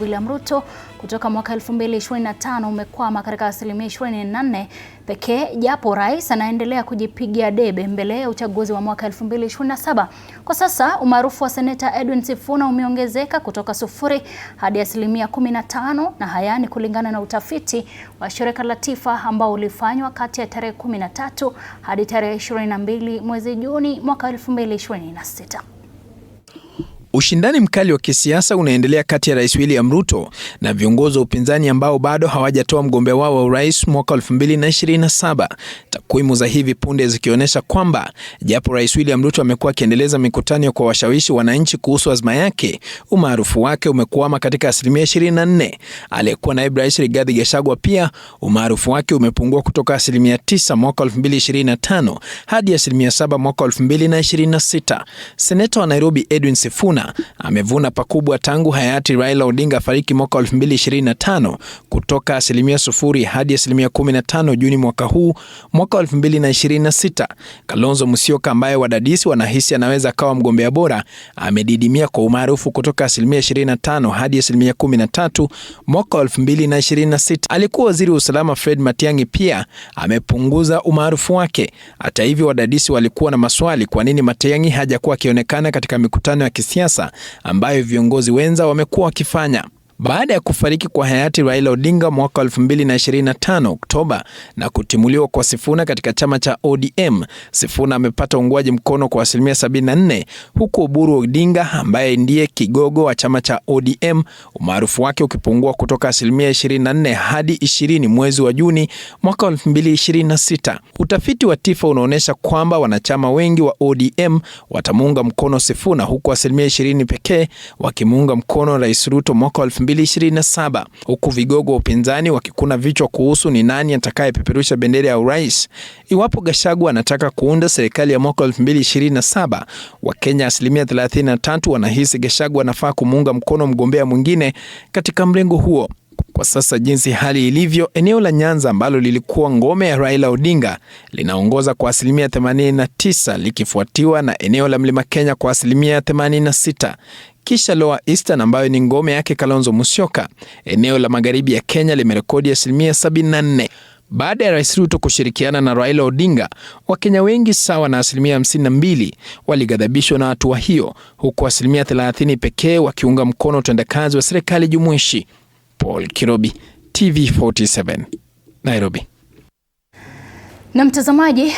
William Ruto kutoka mwaka 2025 umekwama katika asilimia 24 pekee, japo rais anaendelea kujipigia debe mbele ya uchaguzi wa mwaka 2027. Kwa sasa umaarufu wa seneta Edwin Sifuna umeongezeka kutoka 0 hadi asilimia 15, na haya ni kulingana na utafiti wa shirika la TIFA ambao ulifanywa kati ya tarehe 13 hadi tarehe 22 mwezi Juni mwaka 2026. Ushindani mkali wa kisiasa unaendelea kati ya Rais William Ruto na viongozi wa upinzani ambao bado hawajatoa mgombea wao wa urais mwaka 2027. Takwimu za hivi punde zikionyesha kwamba japo Rais William Ruto amekuwa akiendeleza mikutano kwa washawishi wananchi kuhusu azma yake, umaarufu wake umekwama katika asilimia 24. Aliyekuwa naibu rais Rigathi Gachagua pia umaarufu wake umepungua kutoka asilimia 9 mwaka 2025 hadi asilimia 7 mwaka 2026. Seneta wa Nairobi Edwin Sifuna amevuna pakubwa tangu hayati Raila Odinga fariki mwaka 2025 kutoka asilimia 0 hadi asilimia 15 Juni mwaka huu mwaka 2026. Kalonzo Musyoka ambaye wadadisi wanahisi anaweza kawa mgombea bora amedidimia kwa umaarufu kutoka asilimia 25 hadi asilimia 13 mwaka 2026. Alikuwa waziri wa usalama Fred Matiang'i pia amepunguza umaarufu wake. Hata hivyo wadadisi walikuwa na maswali kwa nini Matiang'i hajakuwa akionekana katika mikutano ya kisiasa ambayo viongozi wenza wamekuwa wakifanya. Baada ya kufariki kwa hayati Raila Odinga mwaka 2025 Oktoba na kutimuliwa kwa Sifuna katika chama cha ODM, Sifuna amepata uungwaji mkono kwa asilimia 74, huku Oburu Odinga ambaye ndiye kigogo wa chama cha ODM umaarufu wake ukipungua kutoka asilimia 24 hadi 20 mwezi wa Juni mwaka 2026. Utafiti wa TIFA unaonyesha kwamba wanachama wengi wa ODM watamuunga mkono Sifuna, huku asilimia 20 pekee wakimuunga mkono Rais Ruto mwaka 2027, huku vigogo wa upinzani wakikuna vichwa kuhusu ni nani atakayepeperusha bendera ya urais iwapo Gachagua anataka kuunda serikali ya mwaka 2027. Wakenya asilimia 33 wanahisi Gachagua anafaa kumuunga mkono mgombea mwingine katika mrengo huo. Kwa sasa jinsi hali ilivyo, eneo la Nyanza ambalo lilikuwa ngome ya Raila Odinga linaongoza kwa asilimia 89, likifuatiwa na eneo la Mlima Kenya kwa asilimia 86. Kisha Lower Eastern ambayo ni ngome yake Kalonzo Musyoka. Eneo la magharibi ya Kenya limerekodi asilimia 74. Baada ya Rais Ruto kushirikiana na Raila Odinga, Wakenya wengi sawa na asilimia 52 walighadhabishwa na hatua hiyo, huku asilimia 30 pekee wakiunga mkono utendakazi wa serikali jumuishi. Paul Kirobi, TV47, Nairobi. Na mtazamaji